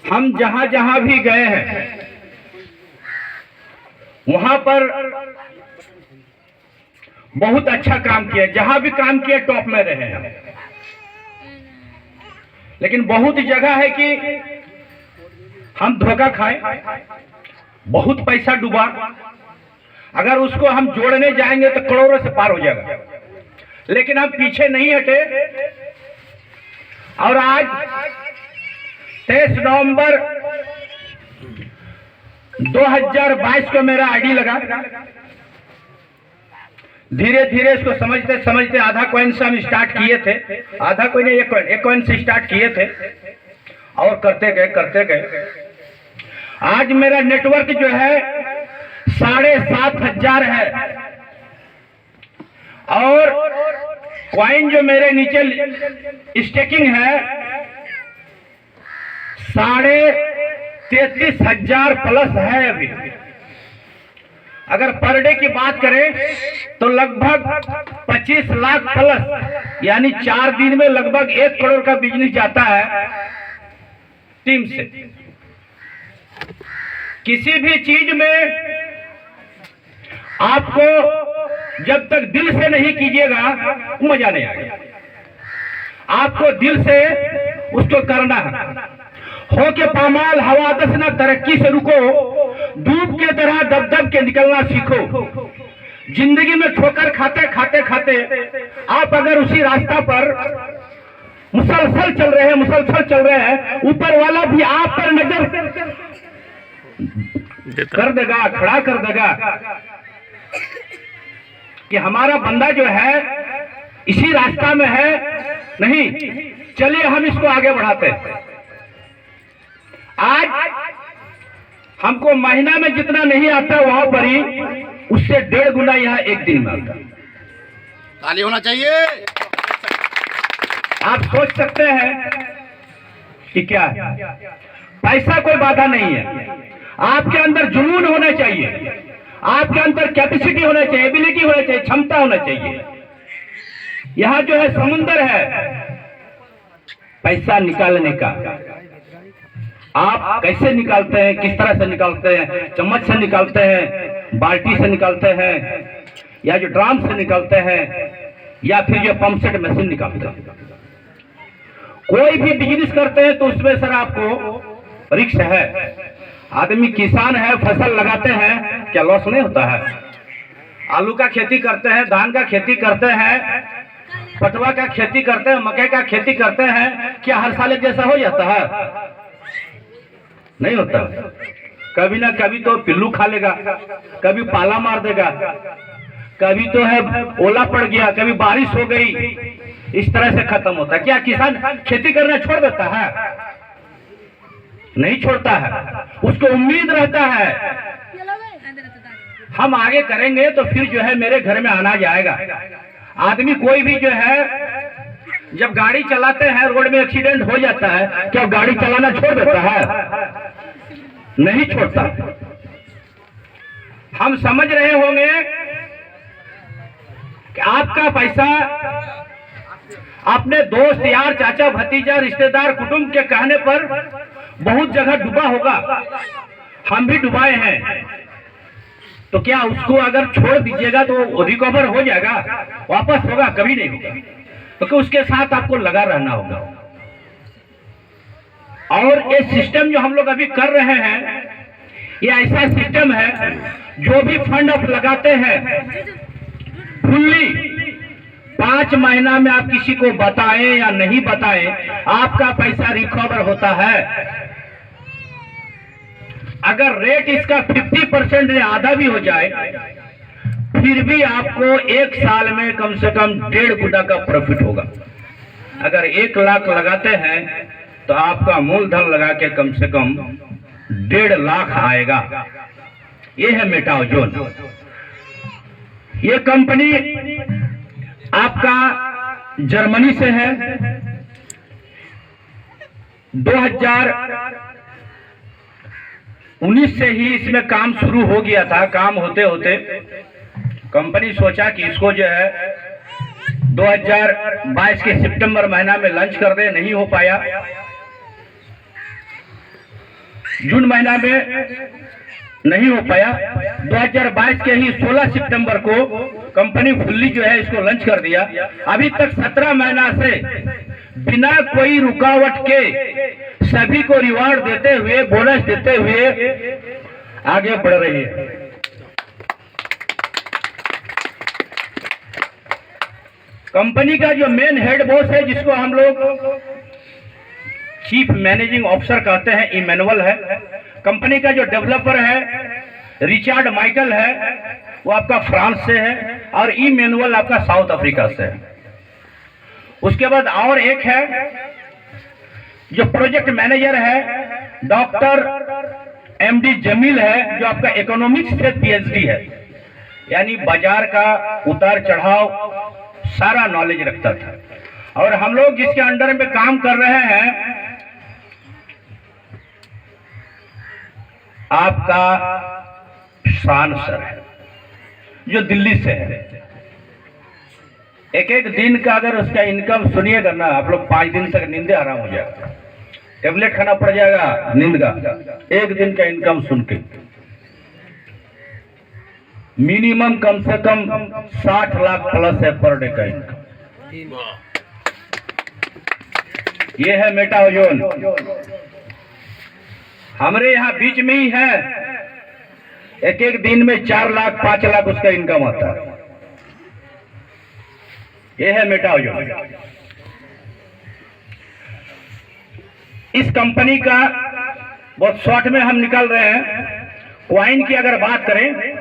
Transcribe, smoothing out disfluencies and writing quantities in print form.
हम जहां जहां भी गए हैं वहां पर बहुत अच्छा काम किया, जहां भी काम किया टॉप में रहे हैं। लेकिन बहुत जगह है कि हम धोखा खाए, बहुत पैसा डूबा, अगर उसको हम जोड़ने जाएंगे तो करोड़ों से पार हो जाएगा। लेकिन हम पीछे नहीं हटे और आज 23 नवंबर 2022 को मेरा आईडी लगा। धीरे धीरे इसको समझते समझते आधा कॉइन से हम स्टार्ट किए थे, आधा कॉइन नहीं, एक कॉइन से स्टार्ट किए थे और करते गए। आज मेरा नेटवर्क जो है 7,500 है और कॉइन जो मेरे नीचे स्टेकिंग है 33,500 प्लस है। अभी अगर पर डे की बात करें तो लगभग 25 लाख प्लस, यानी 4 दिन में लगभग 1 करोड़ का बिजनेस जाता है टीम से। किसी भी चीज में आपको जब तक दिल से नहीं कीजिएगा मजा नहीं आएगा। आपको दिल से उसको करना है। हो के पामाल हवादस ना तरक्की से रुको, डूब के तरह दब दब के निकलना सीखो। जिंदगी में ठोकर खाते खाते खाते आप अगर उसी रास्ता पर मुसलसल चल रहे हैं, ऊपर वाला भी आप पर नजर कर देगा, खड़ा कर देगा कि हमारा बंदा जो है इसी रास्ता में है। नहीं, चलिए हम इसको आगे बढ़ाते हैं। आज हमको महीना में जितना नहीं आता वहां पर ही उससे 1.5 गुना यहाँ एक दिन में आता। ताली होना चाहिए। आप सोच सकते हैं कि क्या है, पैसा कोई बाधा नहीं है। आपके अंदर जुनून होना चाहिए, आपके अंदर कैपेसिटी होना चाहिए, एबिलिटी होना चाहिए, क्षमता होना चाहिए। यहाँ जो है समुंदर है पैसा निकालने का। आप कैसे निकालते हैं, किस तरह से निकालते हैं? चम्मच से निकालते हैं, बाल्टी से निकालते हैं, या जो ड्राम से निकालते हैं, या फिर जो पंप सेट मशीन निकालते हैं। कोई भी बिजनेस करते हैं तो उसमें सर आपको रिस्क है। आदमी किसान है, फसल लगाते हैं, क्या लॉस नहीं होता है? आलू का खेती करते हैं, धान का खेती करते हैं, पटवा का खेती करते हैं, मकई का खेती करते हैं, क्या हर साल एक जैसा हो जाता है? नहीं होता। कभी ना कभी तो पिल्लू खा लेगा, कभी पाला मार देगा, कभी तो है ओला पड़ गया, कभी बारिश हो गई, इस तरह से खत्म होता है। क्या किसान खेती करना छोड़ देता है? नहीं छोड़ता है, उसको उम्मीद रहता है हम आगे करेंगे तो फिर जो है मेरे घर में अनाज आएगा। आदमी कोई भी जो है जब गाड़ी चलाते हैं रोड में एक्सीडेंट हो जाता है, क्या गाड़ी चलाना छोड़ देता है? नहीं छोड़ता। हम समझ रहे होंगे कि आपका पैसा अपने दोस्त यार चाचा भतीजा रिश्तेदार कुटुंब के कहने पर बहुत जगह डूबा होगा, हम भी डुबाए हैं। तो क्या उसको अगर छोड़ दीजिएगा तो रिकवर हो जाएगा, वापस होगा? कभी नहीं होगा। तो उसके साथ आपको लगा रहना होगा। और ये सिस्टम जो हम लोग अभी कर रहे हैं, ये ऐसा सिस्टम है जो भी फंड आप लगाते हैं फुल्ली 5 महीना में आप किसी को बताएं या नहीं बताएं, आपका पैसा रिकवर होता है। अगर रेट इसका 50% या आधा भी हो जाए फिर भी आपको 1 साल में कम से कम 1.5 गुना का प्रॉफिट होगा। अगर 1 लाख लगाते हैं तो आपका मूलधन लगा के कम से कम 1.5 लाख आएगा। ये है मेटाओ जोन। ये कंपनी आपका जर्मनी से है। 2019 से ही इसमें काम शुरू हो गया था। काम होते होते कंपनी सोचा कि इसको जो है 2022 के सितंबर महीना में लॉन्च कर दे, नहीं हो पाया। जून महीना में नहीं हो पाया। 2022 के ही 16 सितंबर को कंपनी फुल्ली जो है इसको लॉन्च कर दिया। अभी तक 17 महीना से बिना कोई रुकावट के सभी को रिवार्ड देते हुए, बोनस देते हुए आगे बढ़ रही है। कंपनी का जो मेन हेड बॉस है, जिसको हम लोग चीफ मैनेजिंग ऑफिसर कहते हैं, इमैनुअल है। कंपनी का जो डेवलपर है रिचर्ड माइकल है, वो आपका फ्रांस से है, और इमैनुअल आपका साउथ अफ्रीका से है। उसके बाद और एक है जो प्रोजेक्ट मैनेजर है, डॉक्टर एमडी जमील है, जो आपका इकोनॉमिक्स से पीएचडी है, यानी बाजार का उतार चढ़ाव सारा नॉलेज रखता था। और हम लोग जिसके अंडर में काम कर रहे हैं, आपका शान सर है, जो दिल्ली से है। एक एक दिन का अगर उसका इनकम सुनिएगा ना, आप लोग 5 दिन तक नींदे आराम हो जाएगा, टेबलेट खाना पड़ जाएगा नींद का। एक दिन का इनकम सुन के मिनिमम कम से कम 60 लाख प्लस है पर डे का इनकम। ये है मेटा ओजोन, हमारे यहाँ बीच में ही है। एक एक दिन में 4 लाख 5 लाख उसका इनकम आता है। ये है मेटा ओजोन। इस कंपनी का बहुत शॉर्ट में हम निकाल रहे हैं। क्वाइन की अगर बात करें